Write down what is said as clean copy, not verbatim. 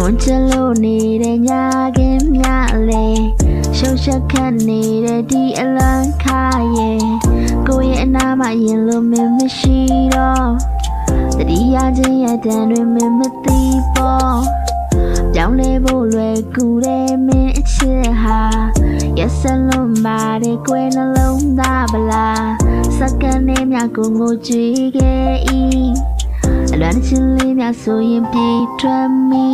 ဝန်ချလို့နေတဲ့ညာခင်မြလေရှုပ်ရှက်ခတ်နေတဲ့ဒီအလန်းခါရဲ့ကိုယ့်ရဲ့အနာမှာရင်လို့မင်းမရှိတော့တတိယချင်းရဲ့တန်တွေမင်းမသိပေါ်ပြောင်းလဲဖို့လွယ်ကူတဲ့မင်းအချစ်ဟာရက်စလုံးမာတဲ့ကွယ်နှလုံးသားပလားစက္ကန့်နဲ့မြကိုငိုကြည့်ခဲ့၏အလွန်ချင်းလေးများဆိုရင်ပြေးထွက်မိ